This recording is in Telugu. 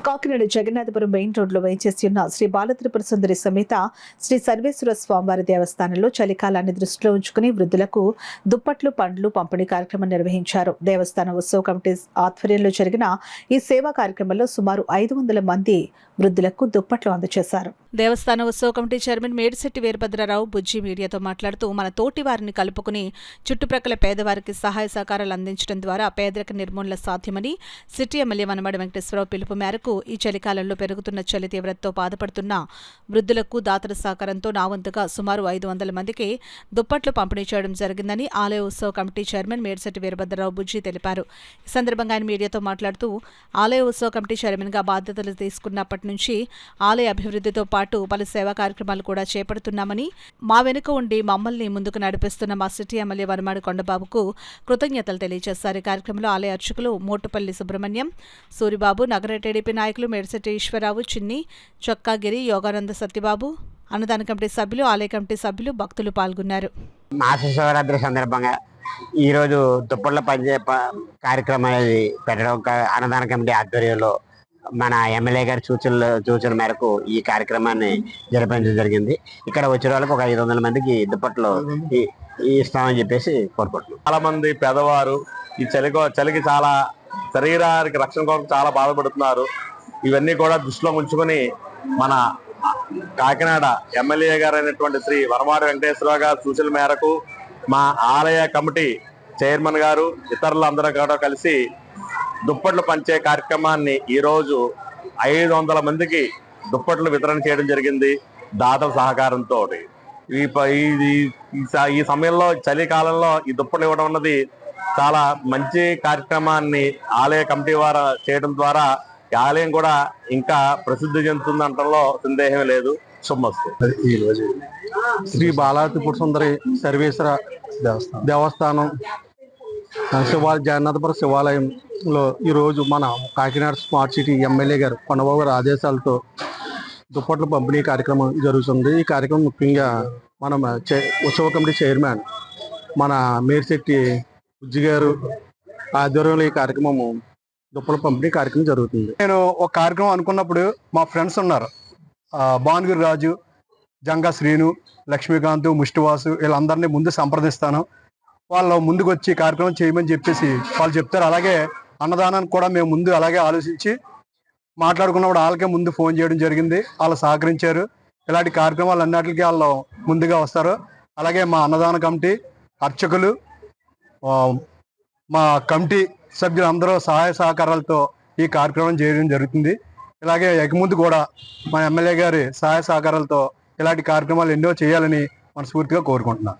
కాకినాడ జగన్నాథపురం మెయిన్ రోడ్లో వేయించేసి ఉన్న శ్రీ బాలత్రిపుర సుందరి సమేత శ్రీ సర్వేశ్వర స్వామివారి దేవస్థానంలో చలికాలాన్ని దృష్టిలో ఉంచుకుని వృద్ధులకు దుప్పట్లు పండ్లు పంపిణీ కార్యక్రమం నిర్వహించారు. దేవస్థాన ఉత్సవ కమిటీ ఆధ్వర్యంలో జరిగిన ఈ సేవా కార్యక్రమంలో సుమారు 500 మంది వృద్ధులకు దుప్పట్లు అందజేశారు. దేవస్థాన ఉత్సవ కమిటీ చైర్మన్ మేడిశెట్టి వీరభద్రరావు బుజ్జి మీడియాతో మాట్లాడుతూ మన తోటి వారిని కలుపుకుని చుట్టుప్రక్కల పేదవారికి సహాయ సహకారాలు అందించడం ద్వారా పేదరిక నిర్మూలన సాధ్యమని సిటీ ఎమ్మెల్యే వనమాడి వెంకటేశ్వరరావు పిలుపు మేరకు ఈ చలికాలంలో పెరుగుతున్న చలి తీవ్రతతో బాధపడుతున్న వృద్ధులకు దాతల సహకారంతో నా వంతుగా సుమారు 500 మందికి దుప్పట్లు పంపిణీ చేయడం జరిగిందని ఆలయ ఉత్సవ కమిటీ చైర్మన్ మేడిశెట్టి వీరభద్రరావు బుజ్జి తెలిపారు. ఈ సందర్భంగా ఆయన మీడియాతో మాట్లాడుతూ ఆలయ ఉత్సవ కమిటీ చైర్మన్గా బాధ్యతలు తీసుకున్నప్పటి నుంచి ఆలయ అభివృద్ధితో పాటు పలు సేవా కార్యక్రమాలు కూడా చేపడుతున్నామని, మా వెనుక ఉండి మమ్మల్ని ముందుకు నడిపిస్తున్న మా సిటీ ఎమ్మెల్యే వనమాడి కొండబాబుకు కృతజ్ఞతలు తెలియజేశారు. ఈ కార్యక్రమంలో ఆలయ అర్చకులు మోటుపల్లి సుబ్రహ్మణ్యం, సూరిబాబు, నగర టీడీపీ నాయకులు మేడిశెట్టి ఈశ్వరరావు, చిన్ని, చొక్కాగిరి, యోగానంద సత్యబాబు, అన్నదాన కమిటీ సభ్యులు, ఆలయ కమిటీ సభ్యులు, భక్తులు పాల్గొన్నారు. మహాశివరాత్రి సందర్భంగా ఈరోజు దుప్పట్ల పంచే కార్యక్రమం అనేది పెట్టడం అన్నదాన కమిటీ ఆధ్వర్యంలో మన ఎమ్మెల్యే గారి సూచన మేరకు ఈ కార్యక్రమాన్ని జరిపించడం జరిగింది. ఇక్కడ వచ్చిన వాళ్ళకి ఒక 500 మందికి దుప్పట్లు ఇస్తామని చెప్పేసి కోరుకుంటున్నాం. చాలా మంది పేదవారు ఈ చలికి చాలా శరీరానికి రక్షణ కొరకు చాలా బాధపడుతున్నారు. ఇవన్నీ కూడా దృష్టిలో ఉంచుకొని మన కాకినాడ ఎమ్మెల్యే గారు అయినటువంటి శ్రీ వనమాడి వెంకటేశ్వరరావు గారి సూచన మేరకు మా ఆలయ కమిటీ చైర్మన్ గారు ఇతరులందరూ కూడా కలిసి దుప్పట్లు పంచే కార్యక్రమాన్ని ఈరోజు 500 మందికి దుప్పట్లు వితరణ చేయడం జరిగింది దాతల సహకారంతో. ఈ సమయంలో చలికాలంలో ఈ దుప్పట్లు ఇవ్వడం అన్నది చాలా మంచి కార్యక్రమాన్ని ఆలయ కమిటీ వారు చేయడం ద్వారా ఆలయం కూడా ఇంకా ప్రసిద్ధి చెందుతుందంటలో సందేహం లేదు. శుభమస్తు. ఈరోజు శ్రీ బాలత్రిపుర సుందరి సర్వేశ్వర దేవస్థానం జగన్నాథపురం శివాలయంలో ఈరోజు మన కాకినాడ స్మార్ట్ సిటీ ఎమ్మెల్యే గారు కొండబాబు గారి ఆదేశాలతో దుప్పట్ల పంపిణీ కార్యక్రమం జరుగుతుంది. ఈ కార్యక్రమం ముఖ్యంగా మన ఉత్సవ కమిటీ చైర్మన్ మన మేడిశెట్టి బుజ్జి గారు ఆధ్వర్యంలో ఈ కార్యక్రమము దుప్పట్ల పంపిణీ కార్యక్రమం జరుగుతుంది. నేను ఒక కార్యక్రమం అనుకున్నప్పుడు మా ఫ్రెండ్స్ ఉన్నారు, భానుగిరి రాజు, జంగా శ్రీను, లక్ష్మీకాంత్, ముష్టివాసు, వీళ్ళందరినీ ముందు సంప్రదిస్తాను. వాళ్ళు ముందుకు వచ్చి కార్యక్రమం చేయమని చెప్పేసి వాళ్ళు చెప్తారు. అలాగే అన్నదానానికి కూడా మేము ముందు అలాగే ఆలోచించి మాట్లాడుకున్నప్పుడు వాళ్ళకే ముందు ఫోన్ చేయడం జరిగింది. వాళ్ళు సహకరించారు. ఇలాంటి కార్యక్రమాలు అన్నిటికీ వాళ్ళు ముందుగా వస్తారు. అలాగే మా అన్నదాన కమిటీ అర్చకులు, మా కమిటీ సభ్యులు అందరూ సహాయ సహకారాలతో ఈ కార్యక్రమం చేయడం జరుగుతుంది. ఇలాగే ముందు కూడా మా ఎమ్మెల్యే గారి సహాయ సహకారాలతో ఇలాంటి కార్యక్రమాలు ఎన్నో చేయాలని మనస్ఫూర్తిగా కోరుకుంటున్నాను.